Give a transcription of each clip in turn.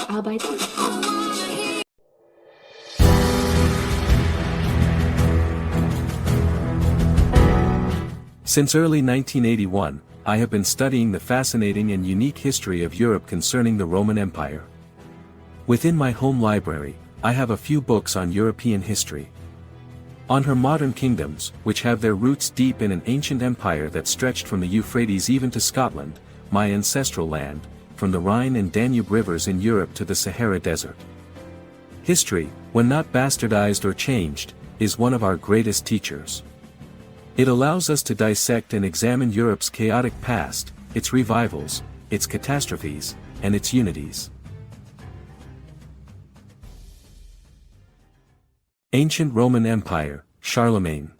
Arbeiten. Since early 1981, I have been studying the fascinating and unique history of Europe concerning the Roman Empire. Within my home library, I have a few books on European history. On her modern kingdoms, which have their roots deep in an ancient empire that stretched from the Euphrates even to Scotland, my ancestral land, from the Rhine and Danube rivers in Europe to the Sahara Desert. History, when not bastardized or changed, is one of our greatest teachers. It allows us to dissect and examine Europe's chaotic past, its revivals, its catastrophes, and its unities. Ancient Roman Empire, Charlemagne.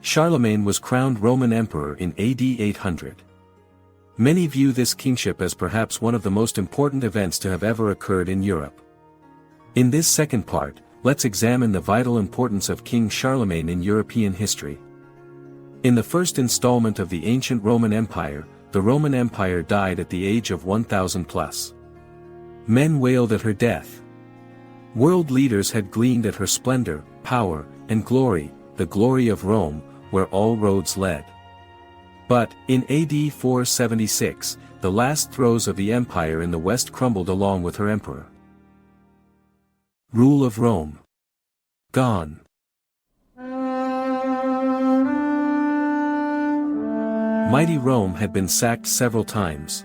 Charlemagne was crowned Roman Emperor in AD 800. Many view this kingship as perhaps one of the most important events to have ever occurred in Europe. In this second part, let's examine the vital importance of King Charlemagne in European history. In the first installment of the ancient Roman Empire, the Roman Empire died at the age of 1000 plus. Men wailed at her death. World leaders had gleaned at her splendor, power, and glory, the glory of Rome, where all roads led. But, in AD 476, the last throes of the empire in the west crumbled along with her emperor. Rule of Rome. Gone. Mighty Rome had been sacked several times.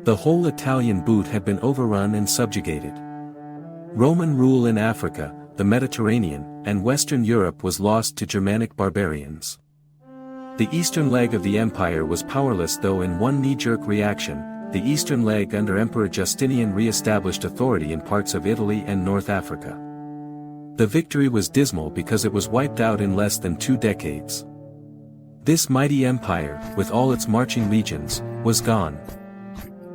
The whole Italian boot had been overrun and subjugated. Roman rule in Africa, the Mediterranean, and Western Europe was lost to Germanic barbarians. The eastern leg of the empire was powerless, though in one knee-jerk reaction, the eastern leg under Emperor Justinian re-established authority in parts of Italy and North Africa. The victory was dismal because it was wiped out in less than 2 decades. This mighty empire, with all its marching legions, was gone.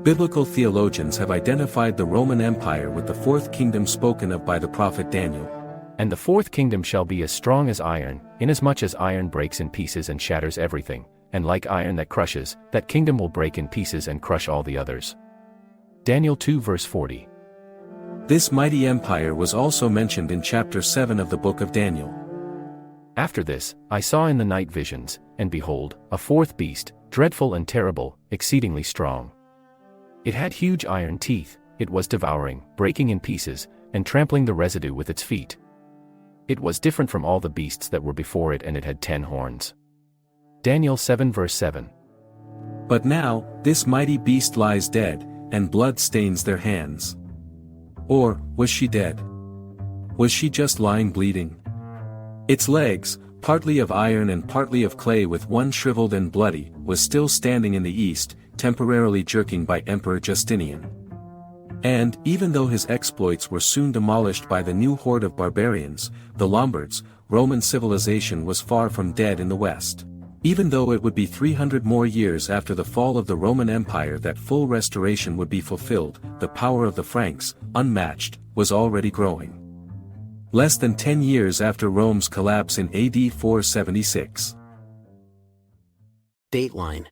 Biblical theologians have identified the Roman Empire with the fourth kingdom spoken of by the prophet Daniel. And the fourth kingdom shall be as strong as iron, inasmuch as iron breaks in pieces and shatters everything, and like iron that crushes, that kingdom will break in pieces and crush all the others. Daniel 2 verse 40. This mighty empire was also mentioned in chapter 7 of the book of Daniel. After this, I saw in the night visions, and behold, a fourth beast, dreadful and terrible, exceedingly strong. It had huge iron teeth, it was devouring, breaking in pieces, and trampling the residue with its feet. It was different from all the beasts that were before it, and it had 10 horns. Daniel 7 verse 7. But now, this mighty beast lies dead, and blood stains their hands. Or, was she dead? Was she just lying bleeding? Its legs, partly of iron and partly of clay with one shriveled and bloody, was still standing in the east, temporarily jerking by Emperor Justinian. And, even though his exploits were soon demolished by the new horde of barbarians, the Lombards, Roman civilization was far from dead in the west. Even though it would be 300 more years after the fall of the Roman Empire that full restoration would be fulfilled, the power of the Franks, unmatched, was already growing. Less than 10 years after Rome's collapse in AD 476. Dateline.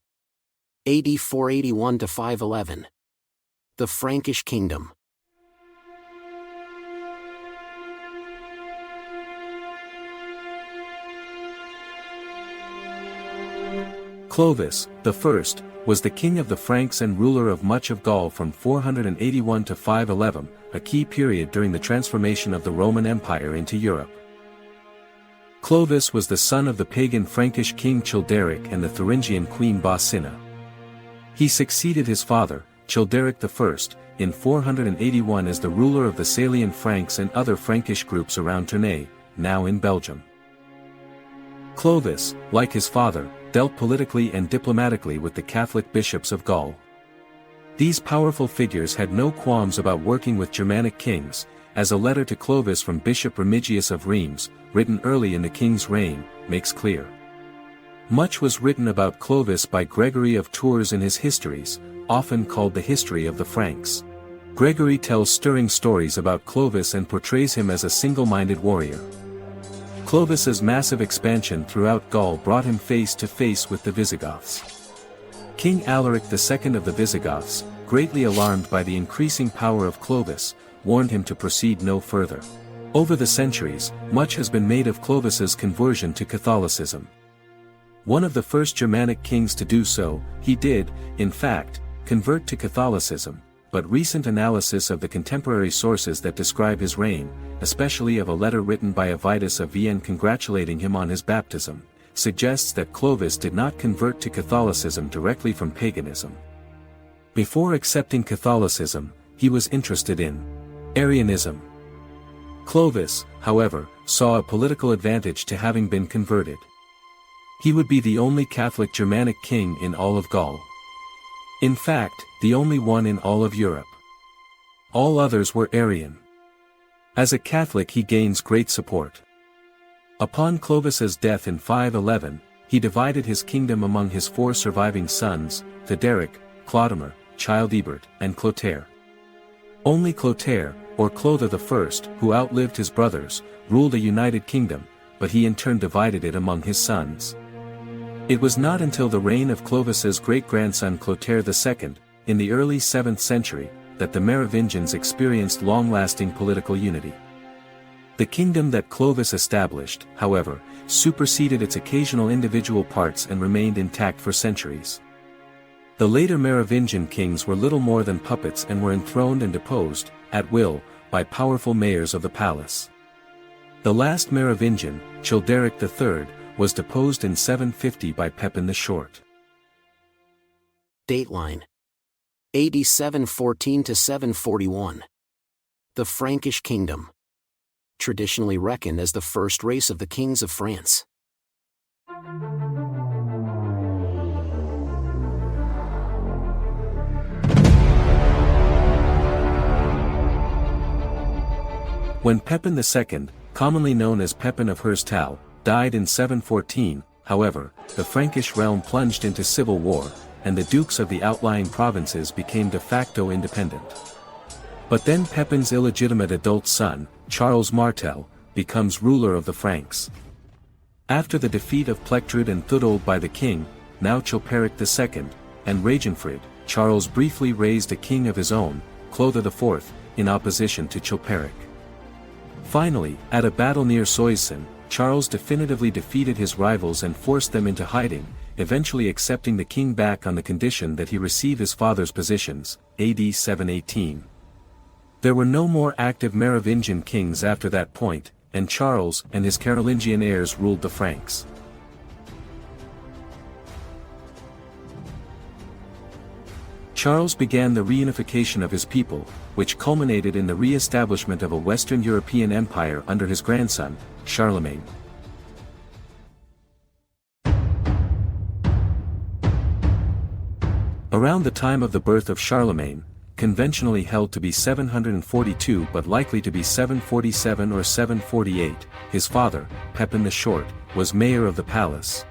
AD 481 to 511. The Frankish Kingdom. Clovis, the first, was the king of the Franks and ruler of much of Gaul from 481 to 511, a key period during the transformation of the Roman Empire into Europe. Clovis was the son of the pagan Frankish king Childeric and the Thuringian queen Baucina. He succeeded his father, Childeric I, in 481 as the ruler of the Salian Franks and other Frankish groups around Tournai, now in Belgium. Clovis, like his father, dealt politically and diplomatically with the Catholic bishops of Gaul. These powerful figures had no qualms about working with Germanic kings, as a letter to Clovis from Bishop Remigius of Reims, written early in the king's reign, makes clear. Much was written about Clovis by Gregory of Tours in his histories, often called the History of the Franks. Gregory tells stirring stories about Clovis and portrays him as a single-minded warrior. Clovis's massive expansion throughout Gaul brought him face to face with the Visigoths. King Alaric II of the Visigoths, greatly alarmed by the increasing power of Clovis, warned him to proceed no further. Over the centuries, much has been made of Clovis's conversion to Catholicism. One of the first Germanic kings to do so, he did, in fact, convert to Catholicism, but recent analysis of the contemporary sources that describe his reign, especially of a letter written by Avitus of Vienne congratulating him on his baptism, suggests that Clovis did not convert to Catholicism directly from paganism. Before accepting Catholicism, he was interested in Arianism. Clovis, however, saw a political advantage to having been converted. He would be the only Catholic Germanic king in all of Gaul. In fact, the only one in all of Europe. All others were Arian. As a Catholic he gains great support. Upon Clovis's death in 511, he divided his kingdom among his 4 surviving sons, Theoderic, Clodomir, Childebert, and Clotaire. Only Clotaire, or Clothar I, who outlived his brothers, ruled a united kingdom, but he in turn divided it among his sons. It was not until the reign of Clovis's great-grandson Clotaire II, in the early 7th century, that the Merovingians experienced long-lasting political unity. The kingdom that Clovis established, however, superseded its occasional individual parts and remained intact for centuries. The later Merovingian kings were little more than puppets and were enthroned and deposed, at will, by powerful mayors of the palace. The last Merovingian, Childeric III, was deposed in 750 by Pepin the Short. Dateline: AD 714 to 741. The Frankish Kingdom. Traditionally reckoned as the first race of the kings of France. When Pepin II, commonly known as Pepin of Herstal, died in 714, however, the Frankish realm plunged into civil war, and the dukes of the outlying provinces became de facto independent. But then Pepin's illegitimate adult son, Charles Martel, becomes ruler of the Franks. After the defeat of Plectrude and Theudold by the king, now Chilperic II, and Ragenfrid, Charles briefly raised a king of his own, Clothar IV, in opposition to Chilperic. Finally, at a battle near Soissons, Charles definitively defeated his rivals and forced them into hiding, eventually accepting the king back on the condition that he receive his father's positions, AD 718. There were no more active Merovingian kings after that point, and Charles and his Carolingian heirs ruled the Franks. Charles began the reunification of his people, which culminated in the re-establishment of a Western European empire under his grandson, Charlemagne. Around the time of the birth of Charlemagne, conventionally held to be 742 but likely to be 747 or 748, his father, Pepin the Short, was mayor of the palace.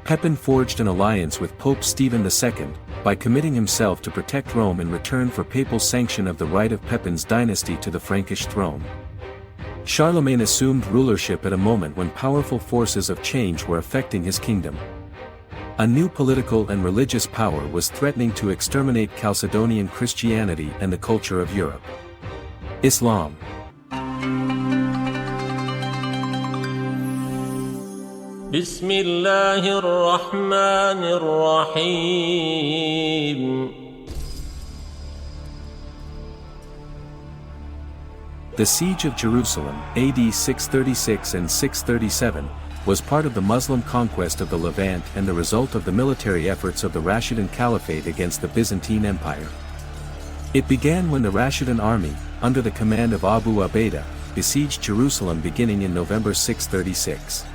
Pepin forged an alliance with Pope Stephen II, by committing himself to protect Rome in return for papal sanction of the right of Pepin's dynasty to the Frankish throne. Charlemagne assumed rulership at a moment when powerful forces of change were affecting his kingdom. A new political and religious power was threatening to exterminate Chalcedonian Christianity and the culture of Europe. Islam. بسم الله الرحمن الرحيم. The siege of Jerusalem, AD 636 and 637, was part of the Muslim conquest of the Levant and the result of the military efforts of the Rashidun Caliphate against the Byzantine Empire. It began when the Rashidun army, under the command of Abu Ubaidah, besieged Jerusalem beginning in November 636.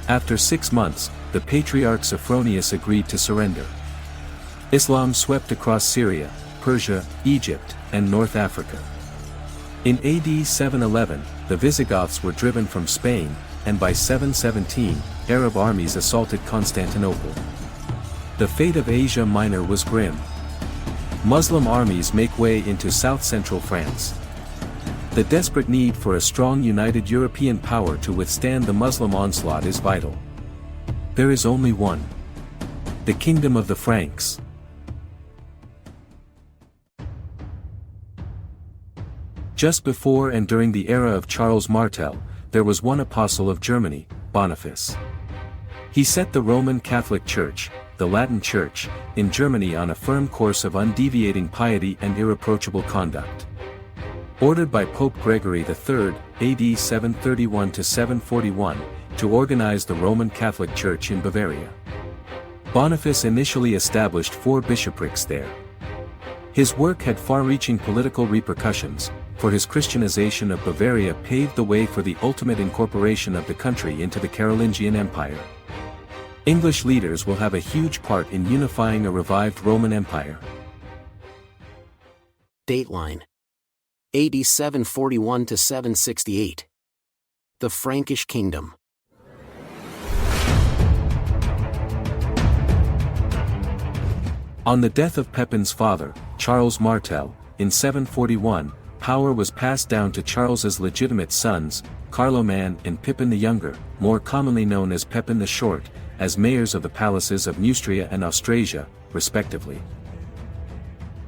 After 6 months, the Patriarch Sophronius agreed to surrender. Islam swept across Syria, Persia, Egypt, and North Africa. In AD 711, the Visigoths were driven from Spain, and by 717, Arab armies assaulted Constantinople. The fate of Asia Minor was grim. Muslim armies make way into south-central France. The desperate need for a strong united European power to withstand the Muslim onslaught is vital. There is only one. The Kingdom of the Franks. Just before and during the era of Charles Martel, there was one apostle of Germany, Boniface. He set the Roman Catholic Church, the Latin Church, in Germany on a firm course of undeviating piety and irreproachable conduct. Ordered by Pope Gregory III, AD 731–741, to organize the Roman Catholic Church in Bavaria. Boniface initially established 4 bishoprics there. His work had far-reaching political repercussions, for his Christianization of Bavaria paved the way for the ultimate incorporation of the country into the Carolingian Empire. English leaders will have a huge part in unifying a revived Roman Empire. Dateline: AD 741–768. The Frankish Kingdom. On the death of Pepin's father, Charles Martel, in 741, power was passed down to Charles's legitimate sons, Charlemagne and Pippin the Younger, more commonly known as Pepin the Short, as mayors of the palaces of Neustria and Austrasia, respectively.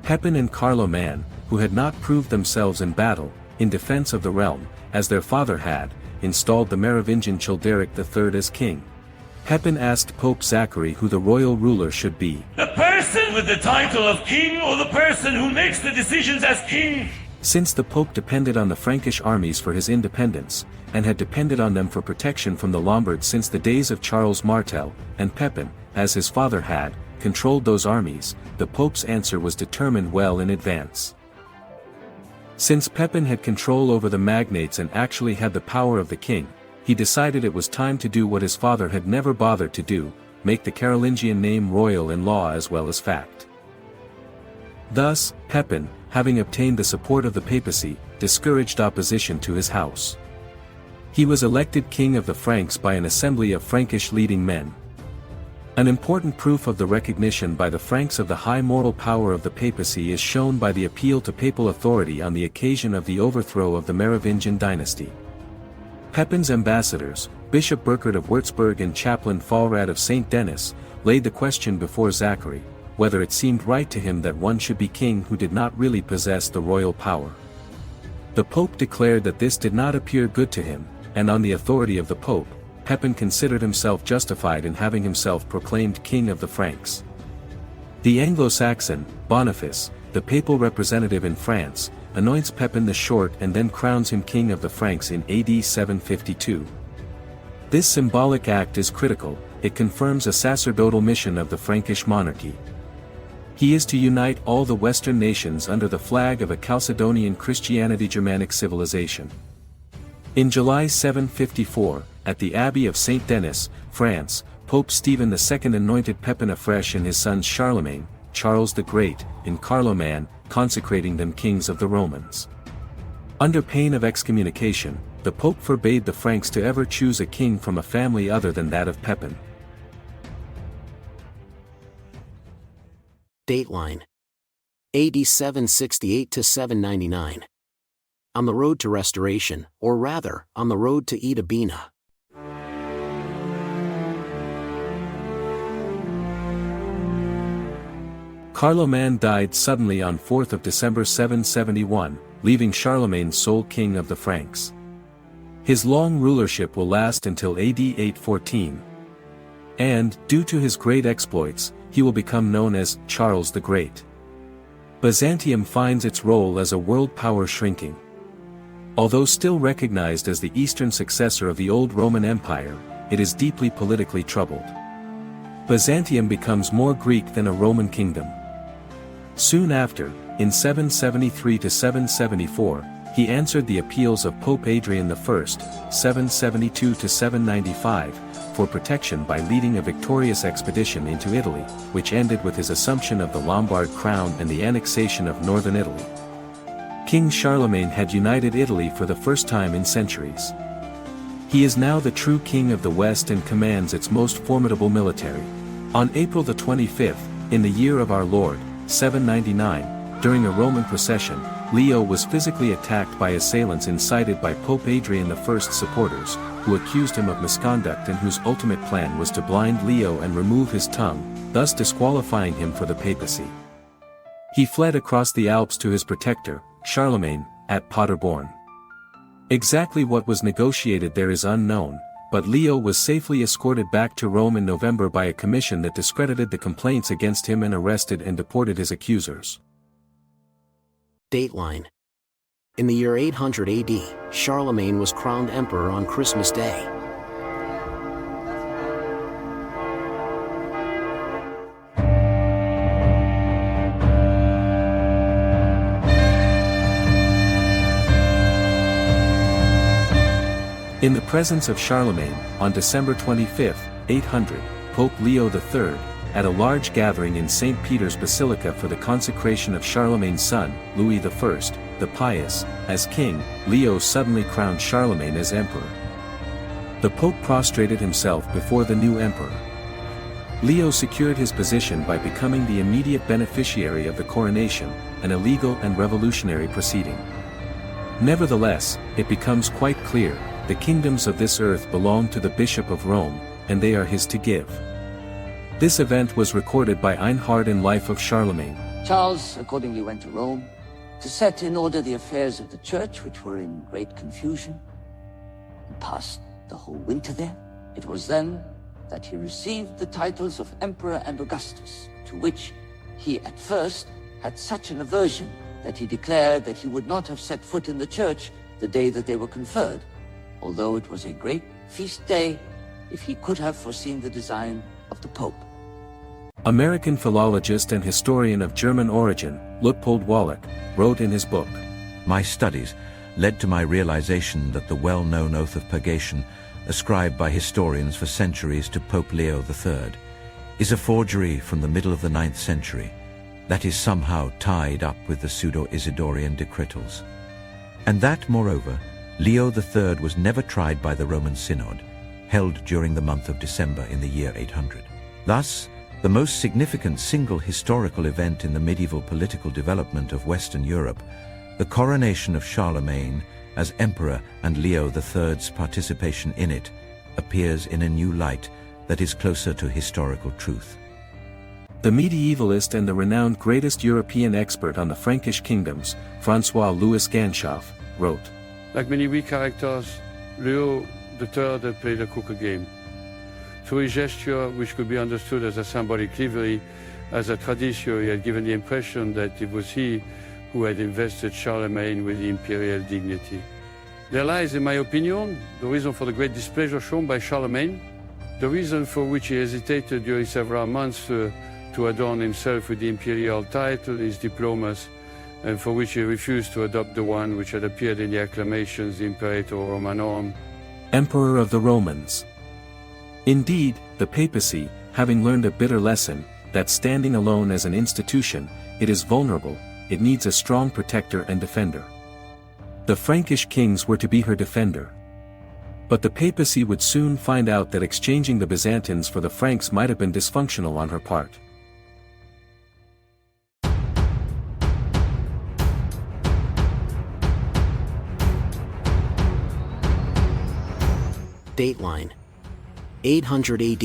Pepin and Charlemagne, who had not proved themselves in battle, in defense of the realm, as their father had, installed the Merovingian Childeric III as king. Pepin asked Pope Zachary who the royal ruler should be. The person with the title of king or the person who makes the decisions as king? Since the Pope depended on the Frankish armies for his independence, and had depended on them for protection from the Lombards since the days of Charles Martel, and Pepin, as his father had, controlled those armies, the Pope's answer was determined well in advance. Since Pepin had control over the magnates and actually had the power of the king, he decided it was time to do what his father had never bothered to do, make the Carolingian name royal in law as well as fact. Thus, Pepin, having obtained the support of the papacy, discouraged opposition to his house. He was elected king of the Franks by an assembly of Frankish leading men. An important proof of the recognition by the Franks of the high moral power of the papacy is shown by the appeal to papal authority on the occasion of the overthrow of the Merovingian dynasty. Pepin's ambassadors, Bishop Burchard of Würzburg and chaplain Faulrad of St. Denis, laid the question before Zachary, whether it seemed right to him that one should be king who did not really possess the royal power. The Pope declared that this did not appear good to him, and on the authority of the Pope, Pepin considered himself justified in having himself proclaimed king of the Franks. The Anglo-Saxon, Boniface, the papal representative in France, anoints Pepin the Short and then crowns him king of the Franks in AD 752. This symbolic act is critical, it confirms a sacerdotal mission of the Frankish monarchy. He is to unite all the Western nations under the flag of a Chalcedonian Christianity-Germanic civilization. In July 754, at the Abbey of St. Denis, France, Pope Stephen II anointed Pepin afresh and his sons Charlemagne, Charles the Great, and Carloman, consecrating them kings of the Romans. Under pain of excommunication, the Pope forbade the Franks to ever choose a king from a family other than that of Pepin. Dateline: AD 768–799. On the road to restoration, or rather, on the road to Demise. Carloman died suddenly on 4th of December 771, leaving Charlemagne sole king of the Franks. His long rulership will last until AD 814. And, due to his great exploits, he will become known as Charles the Great. Byzantium finds its role as a world power shrinking. Although still recognized as the eastern successor of the old Roman Empire, it is deeply politically troubled. Byzantium becomes more Greek than a Roman kingdom. Soon after, in 773–774, he answered the appeals of Pope Adrian I, 772–795, for protection by leading a victorious expedition into Italy, which ended with his assumption of the Lombard crown and the annexation of northern Italy. King Charlemagne had united Italy for the first time in centuries. He is now the true king of the West and commands its most formidable military. On April the 25th, in the year of our Lord, 799, during a Roman procession, Leo was physically attacked by assailants incited by Pope Adrian I's supporters, who accused him of misconduct and whose ultimate plan was to blind Leo and remove his tongue, thus disqualifying him for the papacy. He fled across the Alps to his protector, Charlemagne, at Paderborn. Exactly what was negotiated there is unknown, but Leo was safely escorted back to Rome in November by a commission that discredited the complaints against him and arrested and deported his accusers. Dateline. In the year 800 AD, Charlemagne was crowned emperor on Christmas Day. In the presence of Charlemagne, on December 25, 800, Pope Leo III, at a large gathering in St. Peter's Basilica for the consecration of Charlemagne's son, Louis I, the Pious, as king, Leo suddenly crowned Charlemagne as emperor. The Pope prostrated himself before the new emperor. Leo secured his position by becoming the immediate beneficiary of the coronation, an illegal and revolutionary proceeding. Nevertheless, it becomes quite clear, the kingdoms of this earth belong to the Bishop of Rome, and they are his to give. This event was recorded by Einhard in Life of Charlemagne. Charles accordingly went to Rome to set in order the affairs of the church, which were in great confusion, and passed the whole winter there. It was then that he received the titles of Emperor and Augustus, to which he at first had such an aversion that he declared that he would not have set foot in the church the day that they were conferred, although it was a great feast day, if he could have foreseen the design of the Pope. American philologist and historian of German origin, Luitpold Wallach, wrote in his book, My studies led to my realization that the well-known oath of purgation, ascribed by historians for centuries to Pope Leo III, is a forgery from the middle of the 9th century that is somehow tied up with the pseudo-Isidorian decretals. And that, moreover, Leo III was never tried by the Roman Synod, held during the month of December in the year 800. Thus, the most significant single historical event in the medieval political development of Western Europe, the coronation of Charlemagne as emperor and Leo III's participation in it, appears in a new light that is closer to historical truth. The medievalist and the renowned greatest European expert on the Frankish kingdoms, François-Louis Ganshoff, wrote, Like many weak characters, Leo III had played a crooked game. Through his gesture, which could be understood as a symbolic livery, as a traditio, he had given the impression that it was he who had invested Charlemagne with the imperial dignity. There lies, in my opinion, the reason for the great displeasure shown by Charlemagne, the reason for which he hesitated during several months to adorn himself with the imperial title, his diplomas, and for which he refused to adopt the one which had appeared in the acclamations, the Imperator Romanorum. Emperor of the Romans. Indeed, the papacy, having learned a bitter lesson, that standing alone as an institution, it is vulnerable, it needs a strong protector and defender. The Frankish kings were to be her defender. But the papacy would soon find out that exchanging the Byzantines for the Franks might have been dysfunctional on her part. Dateline. 800 AD.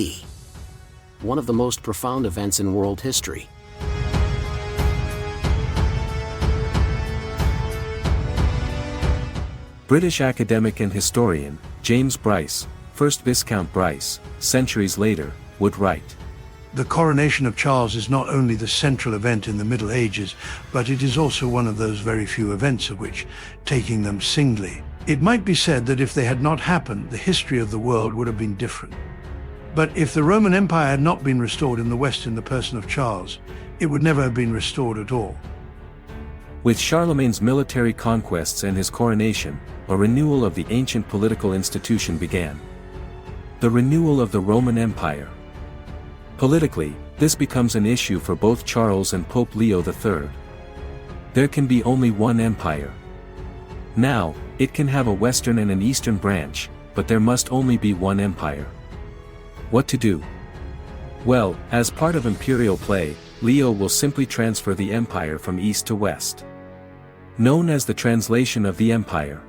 One of the most profound events in world history. British academic and historian, James Bryce, 1st Viscount Bryce, centuries later, would write, The coronation of Charles is not only the central event in the Middle Ages, but it is also one of those very few events of which, taking them singly, it might be said that if they had not happened, the history of the world would have been different. But if the Roman Empire had not been restored in the West in the person of Charles, it would never have been restored at all. With Charlemagne's military conquests and his coronation, a renewal of the ancient political institution began. The renewal of the Roman Empire. Politically, this becomes an issue for both Charles and Pope Leo III. There can be only one empire. Now, it can have a western and an eastern branch, but there must only be one empire. What to do? Well, as part of imperial play, Leo will simply transfer the empire from east to west. known as the translation of the empire.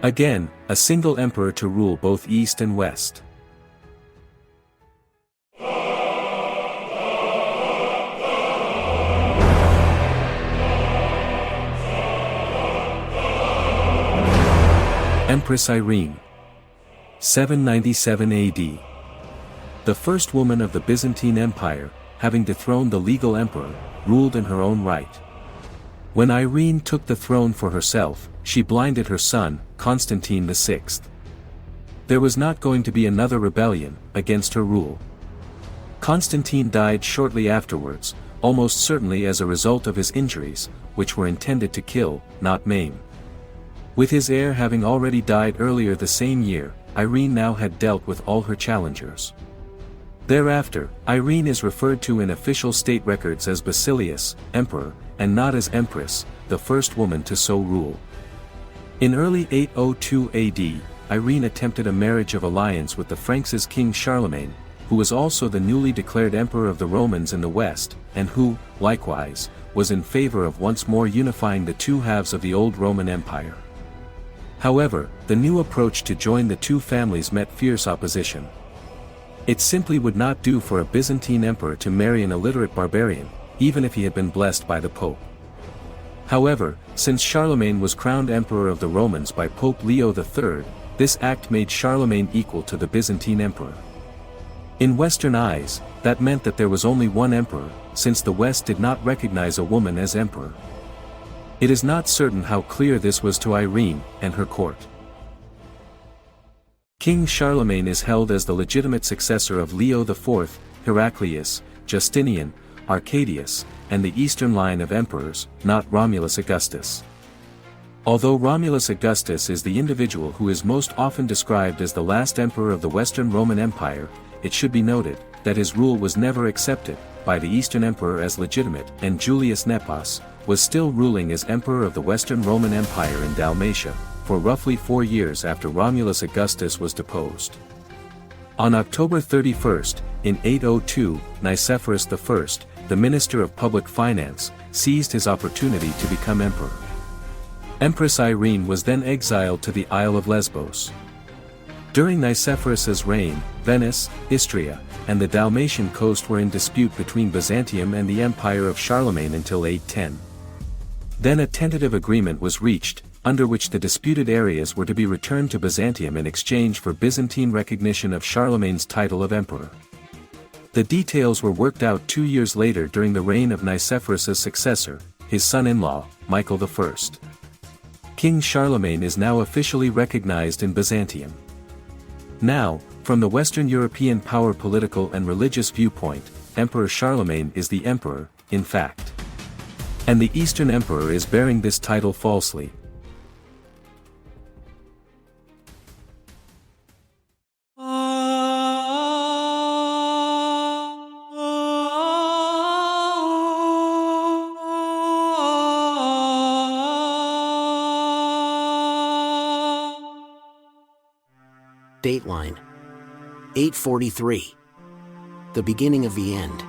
Again, a single emperor to rule both east and west. Empress Irene. 797 AD. The first woman of the Byzantine Empire, having dethroned the legal emperor, ruled in her own right. When Irene took the throne for herself, she blinded her son, Constantine VI. There was not going to be another rebellion against her rule. Constantine died shortly afterwards, almost certainly as a result of his injuries, which were intended to kill, not maim. With his heir having already died earlier the same year, Irene now had dealt with all her challengers. Thereafter, Irene is referred to in official state records as Basilius, Emperor, and not as Empress, the first woman to so rule. In early 802 AD, Irene attempted a marriage of alliance with the Franks' king Charlemagne, who was also the newly declared emperor of the Romans in the west, and who, likewise, was in favor of once more unifying the two halves of the old Roman Empire. However, the new approach to join the two families met fierce opposition. It simply would not do for a Byzantine emperor to marry an illiterate barbarian, even if he had been blessed by the Pope. However, since Charlemagne was crowned emperor of the Romans by Pope Leo III, this act made Charlemagne equal to the Byzantine emperor. In Western eyes, that meant that there was only one emperor, since the West did not recognize a woman as emperor. It is not certain how clear this was to Irene and her court. King Charlemagne is held as the legitimate successor of Leo IV, Heraclius, Justinian, Arcadius, and the eastern line of emperors, not Romulus Augustus. Although Romulus Augustus is the individual who is most often described as the last emperor of the Western Roman Empire, it should be noted that his rule was never accepted by the Eastern Emperor as legitimate, and Julius Nepos was still ruling as Emperor of the Western Roman Empire in Dalmatia, for roughly 4 years after Romulus Augustus was deposed. On October 31, in 802, Nicephorus I, the Minister of Public Finance, seized his opportunity to become emperor. Empress Irene was then exiled to the Isle of Lesbos. During Nicephorus's reign, Venice, Istria, and the Dalmatian coast were in dispute between Byzantium and the Empire of Charlemagne until 810. Then a tentative agreement was reached, under which the disputed areas were to be returned to Byzantium in exchange for Byzantine recognition of Charlemagne's title of emperor. The details were worked out 2 years later during the reign of Nicephorus's successor, his son-in-law, Michael I. King Charlemagne is now officially recognized in Byzantium. Now, from the Western European power political and religious viewpoint, Emperor Charlemagne is the emperor, in fact. And the Eastern Emperor is bearing this title falsely. Dateline 843. The beginning of the end.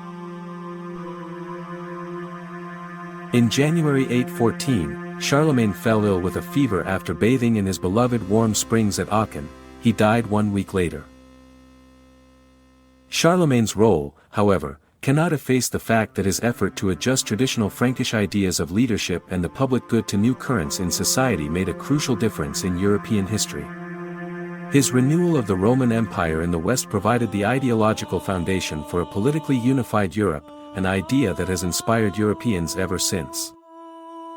In January 814, Charlemagne fell ill with a fever after bathing in his beloved warm springs at Aachen. He died 1 week later. Charlemagne's role, however, cannot efface the fact that his effort to adjust traditional Frankish ideas of leadership and the public good to new currents in society made a crucial difference in European history. His renewal of the Roman Empire in the West provided the ideological foundation for a politically unified Europe, an idea that has inspired Europeans ever since.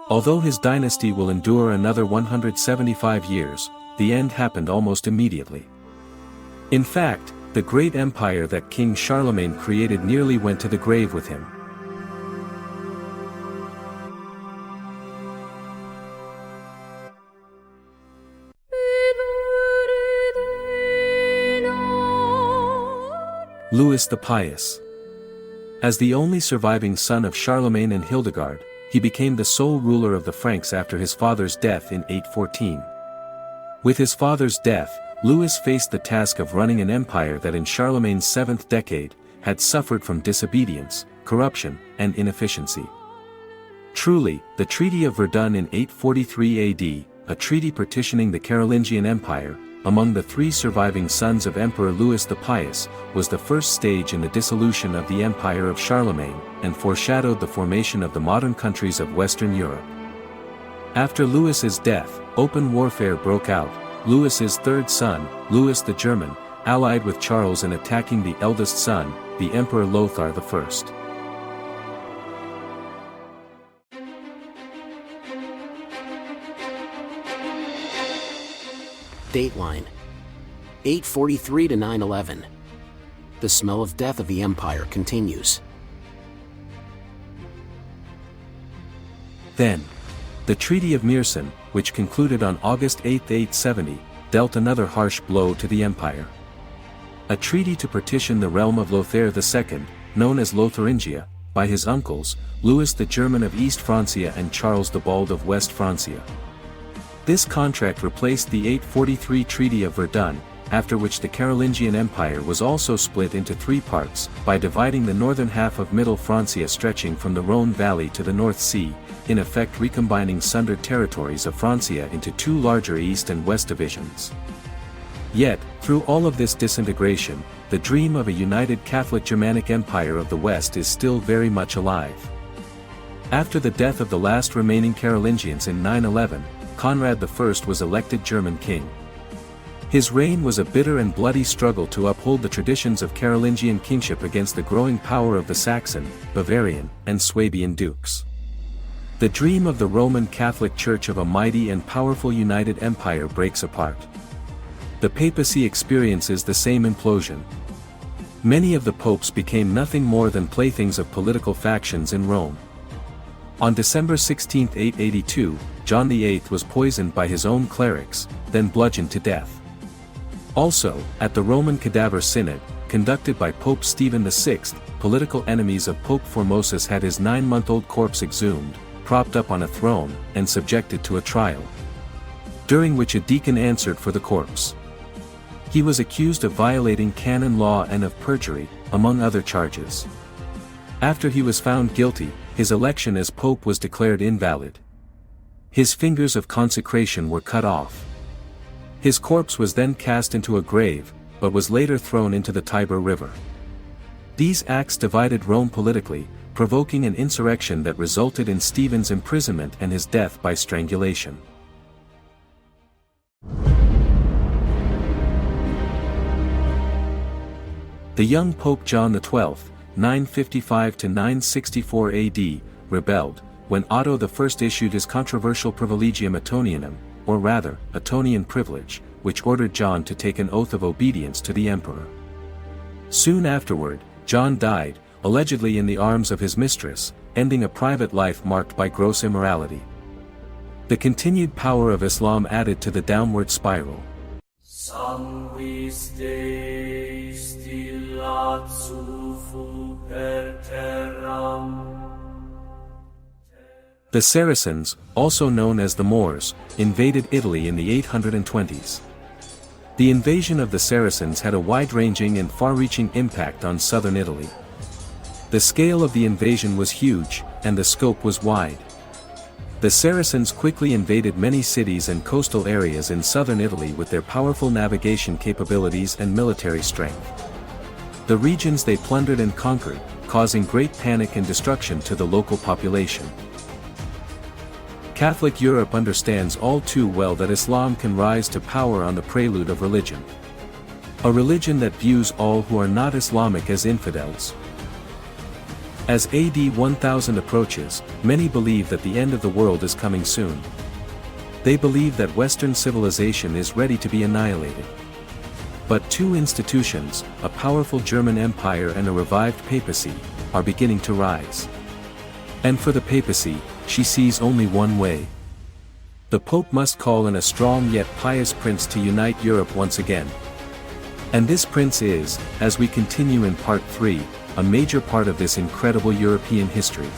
Although his dynasty will endure another 175 years, the end happened almost immediately. In fact, the great empire that King Charlemagne created nearly went to the grave with him. Louis the Pious. As the only surviving son of Charlemagne and Hildegard, he became the sole ruler of the Franks after his father's death in 814. With his father's death, Louis faced the task of running an empire that in Charlemagne's 7th decade, had suffered from disobedience, corruption, and inefficiency. Truly, the Treaty of Verdun in 843 AD, a treaty partitioning the Carolingian Empire, among the three surviving sons of Emperor Louis the Pious, was the first stage in the dissolution of the Empire of Charlemagne, and foreshadowed the formation of the modern countries of Western Europe. After Louis's death, open warfare broke out. Louis's third son, Louis the German, allied with Charles in attacking the eldest son, the Emperor Lothar I. Dateline 843 to 911. The smell of death of the empire continues. Then, the Treaty of Meissen, which concluded on August 8, 870, dealt another harsh blow to the empire. A treaty to partition the realm of Lothair II, known as Lotharingia, by his uncles, Louis the German of East Francia and Charles the Bald of West Francia. This contract replaced the 843 Treaty of Verdun, after which the Carolingian Empire was also split into three parts, by dividing the northern half of Middle Francia stretching from the Rhone Valley to the North Sea, in effect recombining sundered territories of Francia into two larger east and west divisions. Yet, through all of this disintegration, the dream of a united Catholic Germanic Empire of the West is still very much alive. After the death of the last remaining Carolingians in 911, Conrad I was elected German king. His reign was a bitter and bloody struggle to uphold the traditions of Carolingian kingship against the growing power of the Saxon, Bavarian, and Swabian dukes. The dream of the Roman Catholic Church of a mighty and powerful united empire breaks apart. The papacy experiences the same implosion. Many of the popes became nothing more than playthings of political factions in Rome. On December 16, 882, John VIII was poisoned by his own clerics, then bludgeoned to death. Also, at the Roman Cadaver Synod, conducted by Pope Stephen VI, political enemies of Pope Formosus had his 9-month-old corpse exhumed, propped up on a throne, and subjected to a trial, during which a deacon answered for the corpse. He was accused of violating canon law and of perjury, among other charges. After he was found guilty, his election as pope was declared invalid. His fingers of consecration were cut off. His corpse was then cast into a grave, but was later thrown into the Tiber River. These acts divided Rome politically, provoking an insurrection that resulted in Stephen's imprisonment and his death by strangulation. The young Pope John XII, 955 to 964 AD, rebelled, when Otto I issued his controversial Privilegium Attonianum, or rather, Attonian privilege, which ordered John to take an oath of obedience to the emperor. Soon afterward, John died, allegedly in the arms of his mistress, ending a private life marked by gross immorality. The continued power of Islam added to the downward spiral. The Saracens, also known as the Moors, invaded Italy in the 820s. The invasion of the Saracens had a wide-ranging and far-reaching impact on southern Italy. The scale of the invasion was huge, and the scope was wide. The Saracens quickly invaded many cities and coastal areas in southern Italy with their powerful navigation capabilities and military strength. The regions they plundered and conquered, causing great panic and destruction to the local population. Catholic Europe understands all too well that Islam can rise to power on the prelude of religion. A religion that views all who are not Islamic as infidels. As AD 1000 approaches, many believe that the end of the world is coming soon. They believe that Western civilization is ready to be annihilated. But two institutions, a powerful German empire and a revived papacy, are beginning to rise. And for the papacy, she sees only one way. The Pope must call in a strong yet pious prince to unite Europe once again. And this prince is, as we continue in part 3, a major part of this incredible European history.